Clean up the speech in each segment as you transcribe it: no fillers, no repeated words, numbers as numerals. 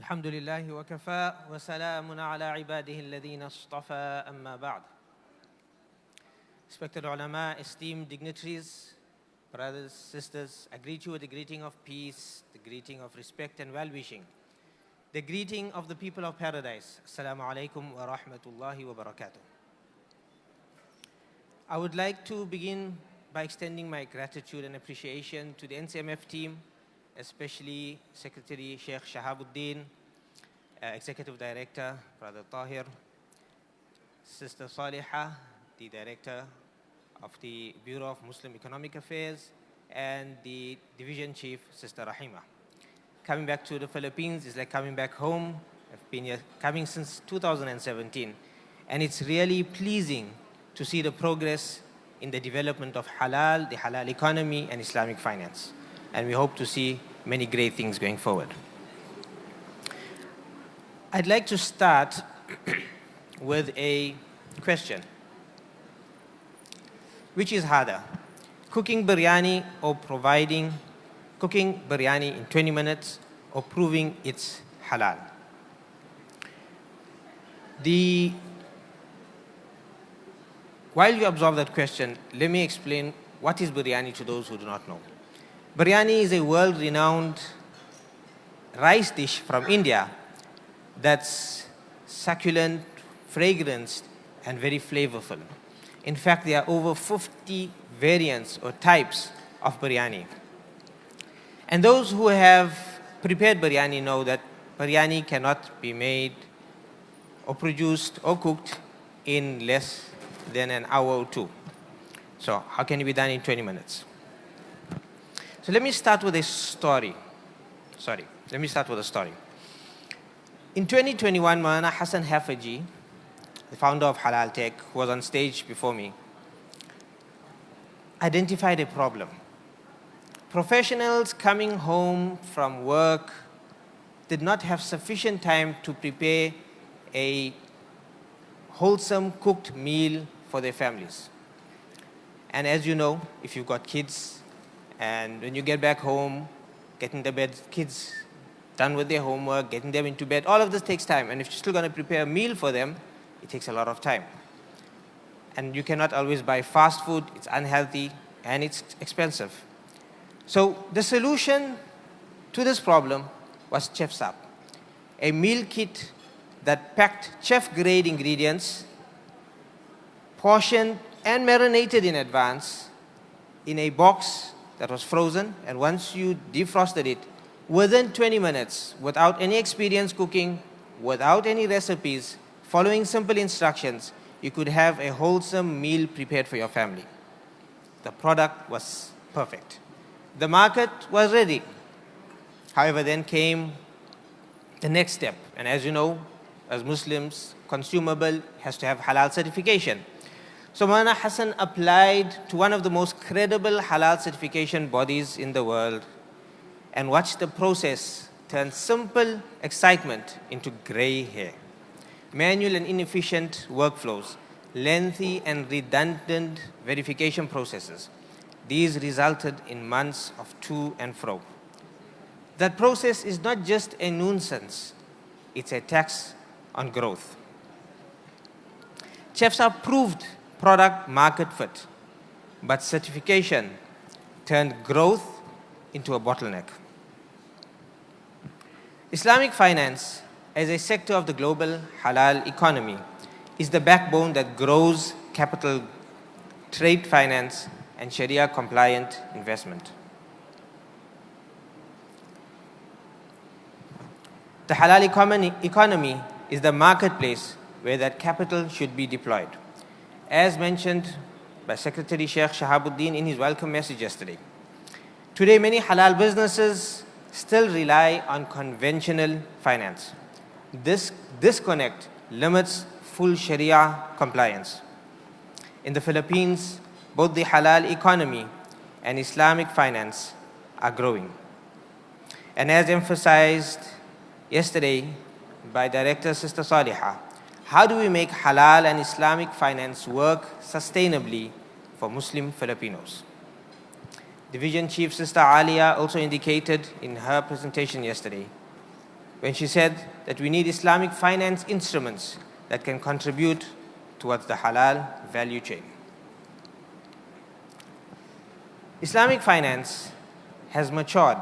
الحمد لله وكفى وسلام على عباده الذين اصطفى أما بعد. Respected ulama, esteemed dignitaries, brothers, sisters, I greet you with the greeting of peace, the greeting of respect and well-wishing, the greeting of the people of paradise. Assalamu alaikum wa rahmatullahi wa barakatuh. I would like to begin by extending my gratitude and appreciation to the NCMF team, especially Secretary Sheikh Shahabuddin, Executive Director Brother Tahir, Sister Saliha, the Director of the Bureau of Muslim Economic Affairs, and the Division Chief, Sister Rahima. Coming back to the Philippines is like coming back home. I've been here coming since 2017, and it's really pleasing to see the progress in the development of halal, the halal economy, and Islamic finance. And we hope to see many great things going forward. I'd like to start with a question. Which is harder, cooking biryani or cooking biryani in 20 minutes or proving it's halal? While you observe that question, let me explain what is biryani to those who do not know. Biryani is a world-renowned rice dish from India that's succulent, fragranced, and very flavorful. In fact, there are over 50 variants or types of biryani. And those who have prepared biryani know that biryani cannot be made or produced or cooked in less than an hour or two. So how can it be done in 20 minutes? So let me start with a story. In 2021, Maulana Hassan Hafaji, the founder of Halal Tech, who was on stage before me, identified a problem. Professionals coming home from work did not have sufficient time to prepare a wholesome cooked meal for their families. And as you know, if you've got kids, and when you get back home, getting the bed, kids done with their homework, getting them into bed, all of this takes time. And if you're still going to prepare a meal for them, it takes a lot of time. And you cannot always buy fast food. It's unhealthy and it's expensive. So the solution to this problem was Chef's App, a meal kit that packed chef-grade ingredients, portioned and marinated in advance in a box that was frozen, and once you defrosted it, within 20 minutes, without any experience cooking, without any recipes, following simple instructions, you could have a wholesome meal prepared for your family. The product was perfect. The market was ready. However, then came the next step. And as you know, as Muslims, consumable has to have halal certification. So Maulana Hassan applied to one of the most credible halal certification bodies in the world and watched the process turn simple excitement into gray hair. Manual and inefficient workflows, lengthy and redundant verification processes. These resulted in months of to and fro. That process is not just a nuisance, it's a tax on growth. Chefs have proved product market fit, but certification turned growth into a bottleneck. Islamic finance, as a sector of the global halal economy, is the backbone that grows capital, trade finance, and Sharia-compliant investment. The halal economy is the marketplace where that capital should be deployed. As mentioned by Secretary Sheikh Shahabuddin in his welcome message yesterday, today many halal businesses still rely on conventional finance. This disconnect limits full Sharia compliance. In the Philippines, both the halal economy and Islamic finance are growing. And as emphasized yesterday by Director Sister Saliha, how do we make halal and Islamic finance work sustainably for Muslim Filipinos? Division Chief Sister Alia also indicated in her presentation yesterday when she said that we need Islamic finance instruments that can contribute towards the halal value chain. Islamic finance has matured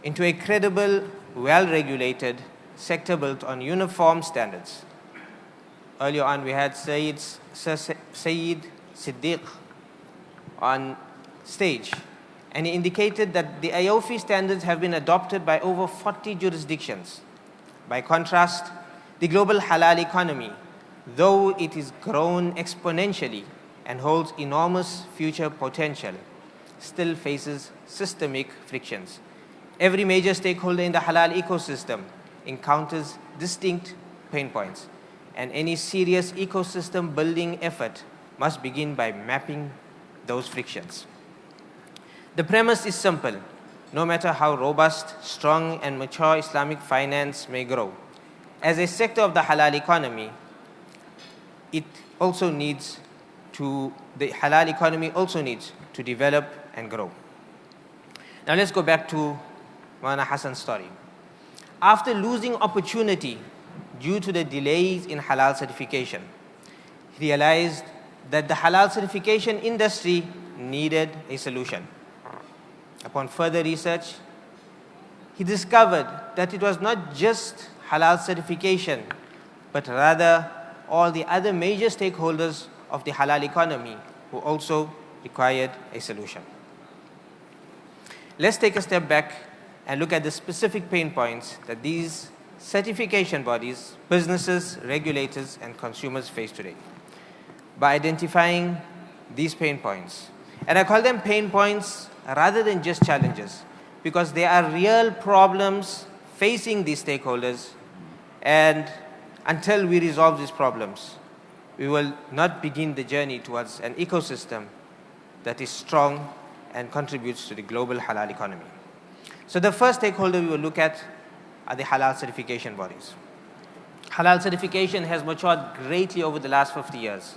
into a credible, well-regulated sector built on uniform standards. Earlier on, we had Sayyid Siddiq on stage, and he indicated that the IOFI standards have been adopted by over 40 jurisdictions. By contrast, the global halal economy, though it is grown exponentially and holds enormous future potential, still faces systemic frictions. Every major stakeholder in the halal ecosystem encounters distinct pain points, and any serious ecosystem building effort must begin by mapping those frictions. The premise is simple. No matter how robust, strong, and mature Islamic finance may grow, as a sector of the halal economy, the halal economy also needs to develop and grow. Now let's go back to Maulana Hassan's story. After losing opportunity due to the delays in halal certification, he realized that the halal certification industry needed a solution. Upon further research, he discovered that it was not just halal certification, but rather all the other major stakeholders of the halal economy who also required a solution. Let's take a step back and look at the specific pain points that these certification bodies, businesses, regulators, and consumers face today. By identifying these pain points, and I call them pain points rather than just challenges, because they are real problems facing these stakeholders, and until we resolve these problems, we will not begin the journey towards an ecosystem that is strong and contributes to the global halal economy. So the first stakeholder we will look at are the halal certification bodies. Halal certification has matured greatly over the last 50 years.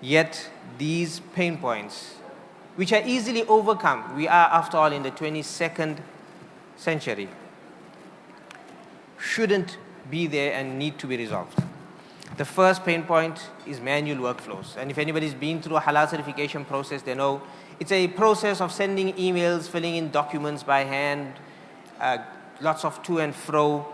Yet these pain points, which are easily overcome, we are after all in the 22nd century, shouldn't be there and need to be resolved. The first pain point is manual workflows. And if anybody's been through a halal certification process, they know it's a process of sending emails, filling in documents by hand, lots of to and fro.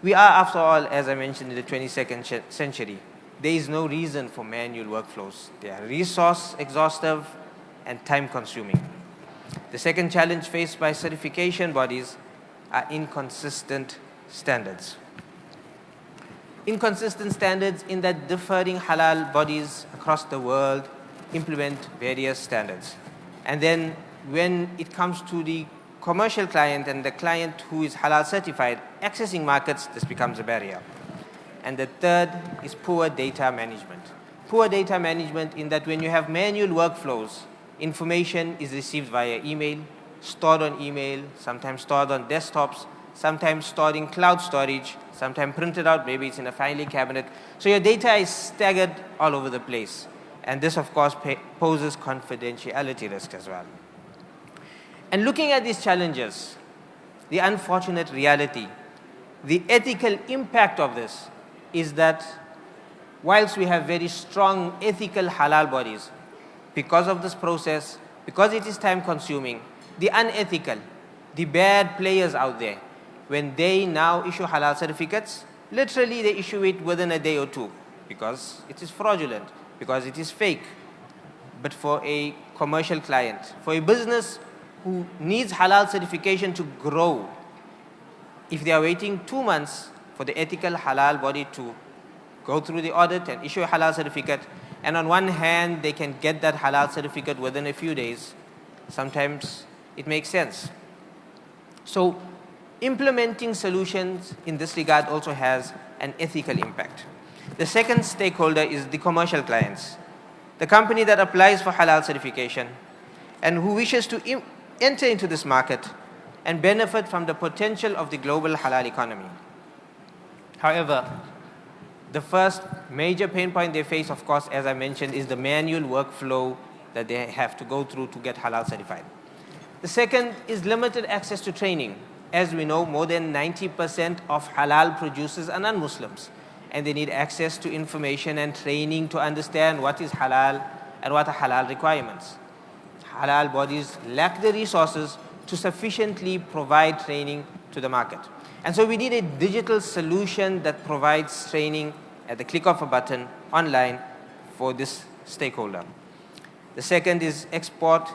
We are, after all, as I mentioned, in the 22nd century. There is no reason for manual workflows. They are resource exhaustive and time consuming. The second challenge faced by certification bodies are inconsistent standards. Inconsistent standards in that differing halal bodies across the world implement various standards. And then when it comes to the commercial client and the client who is halal certified, accessing markets, this becomes a barrier. And the third is poor data management. Poor data management in that when you have manual workflows, information is received via email, stored on email, sometimes stored on desktops, sometimes stored in cloud storage, sometimes printed out, maybe it's in a filing cabinet. So your data is staggered all over the place. And this, of course, poses confidentiality risk as well. And looking at these challenges, the unfortunate reality, the ethical impact of this is that whilst we have very strong ethical halal bodies, because of this process, because it is time consuming, the unethical, the bad players out there, when they now issue halal certificates, literally they issue it within a day or two because it is fraudulent, because it is fake. But for a commercial client, for a business who needs halal certification to grow, if they are waiting 2 months for the ethical halal body to go through the audit and issue a halal certificate, and on one hand they can get that halal certificate within a few days, sometimes it makes sense. So implementing solutions in this regard also has an ethical impact. The second stakeholder is the commercial clients, the company that applies for halal certification and who wishes to enter into this market and benefit from the potential of the global halal economy. However, the first major pain point they face, of course, as I mentioned, is the manual workflow that they have to go through to get halal certified. The second is limited access to training as we know, more than 90% of halal producers are non-Muslims, and they need access to information and training to understand what is halal and what are halal requirements. Halal bodies lack the resources to sufficiently provide training to the market. And so we need a digital solution that provides training at the click of a button online for this stakeholder. The second is export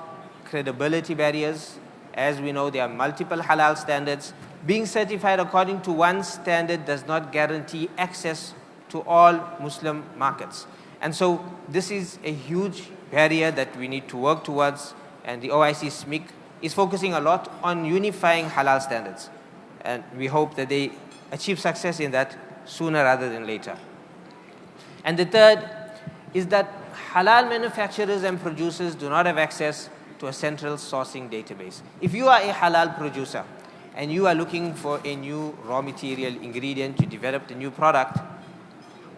credibility barriers. As we know, there are multiple halal standards. Being certified according to one standard does not guarantee access to all Muslim markets. And so this is a huge barrier that we need to work towards, and the OIC SMIC is focusing a lot on unifying halal standards. And we hope that they achieve success in that sooner rather than later. And the third is that halal manufacturers and producers do not have access to a central sourcing database. If you are a halal producer and you are looking for a new raw material ingredient to develop the new product,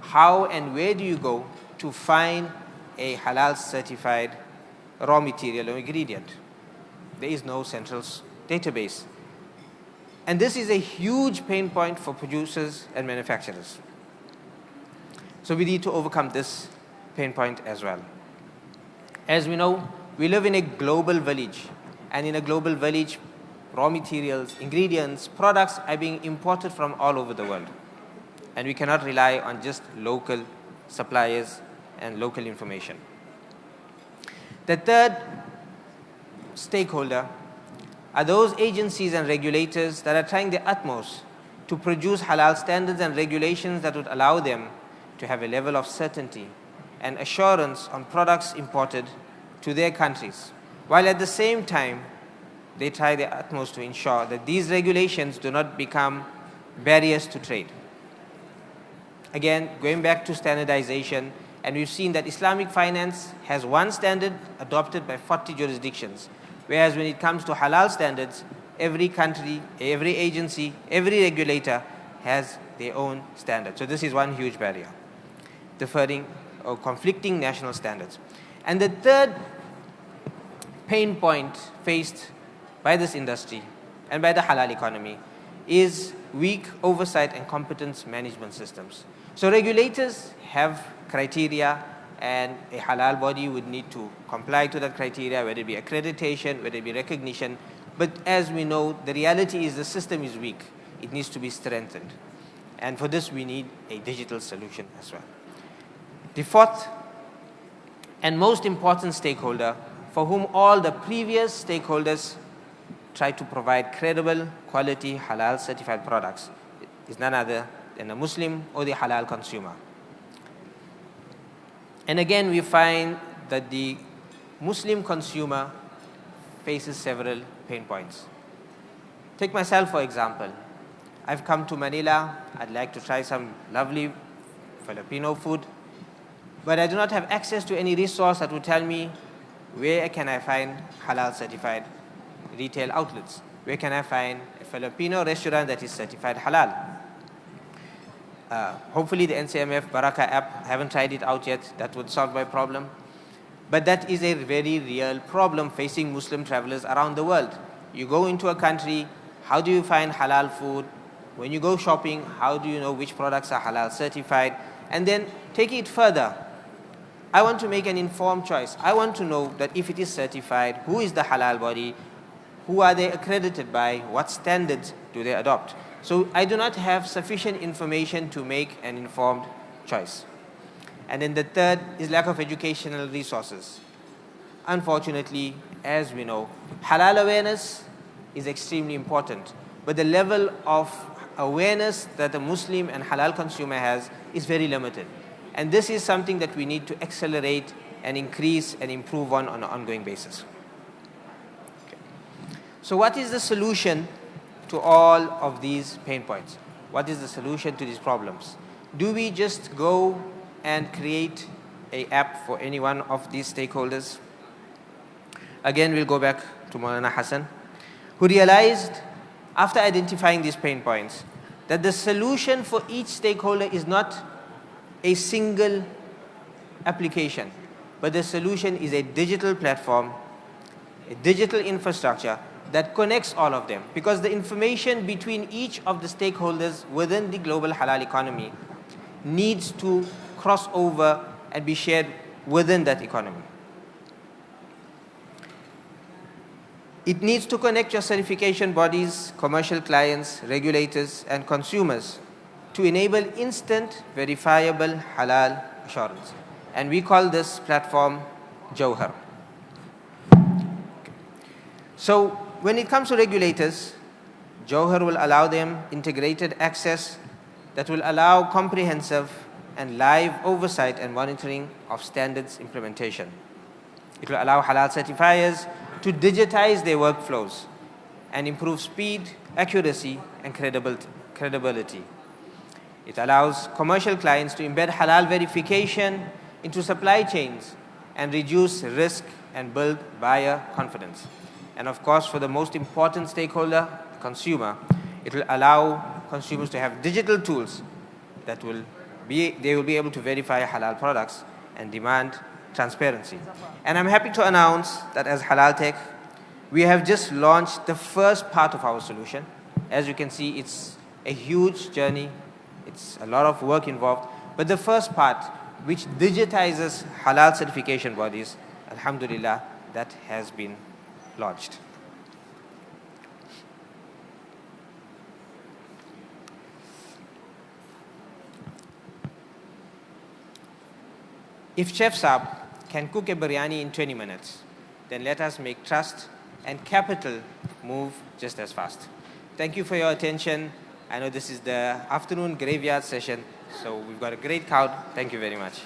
how and where do you go to find a halal certified raw material or ingredient? There is no central database. And this is a huge pain point for producers and manufacturers. So we need to overcome this pain point as well. As we know, we live in a global village, and in a global village, raw materials, ingredients, products are being imported from all over the world. And we cannot rely on just local suppliers and local information. The third stakeholder are those agencies and regulators that are trying their utmost to produce halal standards and regulations that would allow them to have a level of certainty and assurance on products imported to their countries, while at the same time they try their utmost to ensure that these regulations do not become barriers to trade. Again, going back to standardization, and we've seen that Islamic finance has one standard adopted by 40 jurisdictions, whereas when it comes to halal standards, every country, every agency, every regulator has their own standard. So this is one huge barrier, differing or conflicting national standards. And the third pain point faced by this industry and by the halal economy is weak oversight and competence management systems. So regulators have criteria, and a halal body would need to comply to that criteria, whether it be accreditation, whether it be recognition. But as we know, the reality is the system is weak. It needs to be strengthened. And for this, we need a digital solution as well. The fourth and most important stakeholder, for whom all the previous stakeholders try to provide credible, quality, halal certified products, is none other than a Muslim or the halal consumer. And again, we find that the Muslim consumer faces several pain points. Take myself, for example. I've come to Manila. I'd like to try some lovely Filipino food, but I do not have access to any resource that would tell me where can I find halal certified retail outlets. Where can I find a Filipino restaurant that is certified halal? Hopefully the NCMF Baraka app, I haven't tried it out yet, that would solve my problem. But that is a very real problem facing Muslim travelers around the world. You go into a country, how do you find halal food? When you go shopping, how do you know which products are halal certified? And then take it further. I want to make an informed choice. I want to know that if it is certified, who is the halal body? Who are they accredited by? What standards do they adopt? So I do not have sufficient information to make an informed choice. And then the third is lack of educational resources. Unfortunately, as we know, halal awareness is extremely important, but the level of awareness that the Muslim and halal consumer has is very limited. And this is something that we need to accelerate and increase and improve on an ongoing basis. Okay. So what is the solution to all of these pain points? What is the solution to these problems? Do we just go and create an app for any one of these stakeholders? Again, we'll go back to Maulana Hassan, who realized, after identifying these pain points, that the solution for each stakeholder is not a single application, but the solution is a digital platform, a digital infrastructure that connects all of them, because the information between each of the stakeholders within the global halal economy needs to cross over and be shared within that economy. It needs to connect your certification bodies, commercial clients, regulators, and consumers to enable instant, verifiable halal assurance. And we call this platform Jawhar. So when it comes to regulators, Jawhar will allow them integrated access that will allow comprehensive and live oversight and monitoring of standards implementation. It will allow halal certifiers to digitize their workflows and improve speed, accuracy, and credibility. It allows commercial clients to embed halal verification into supply chains and reduce risk and build buyer confidence. And of course, for the most important stakeholder, the consumer, it will allow consumers to have digital tools that they will be able to verify halal products and demand transparency. And I'm happy to announce that as Halal Tech, we have just launched the first part of our solution. As you can see, it's a huge journey. It's a lot of work involved. But the first part, which digitizes halal certification bodies, alhamdulillah, that has been launched. If Chef Saab can cook a biryani in 20 minutes, then let us make trust and capital move just as fast. Thank you for your attention. I know this is the afternoon graveyard session, so we've got a great crowd. Thank you very much.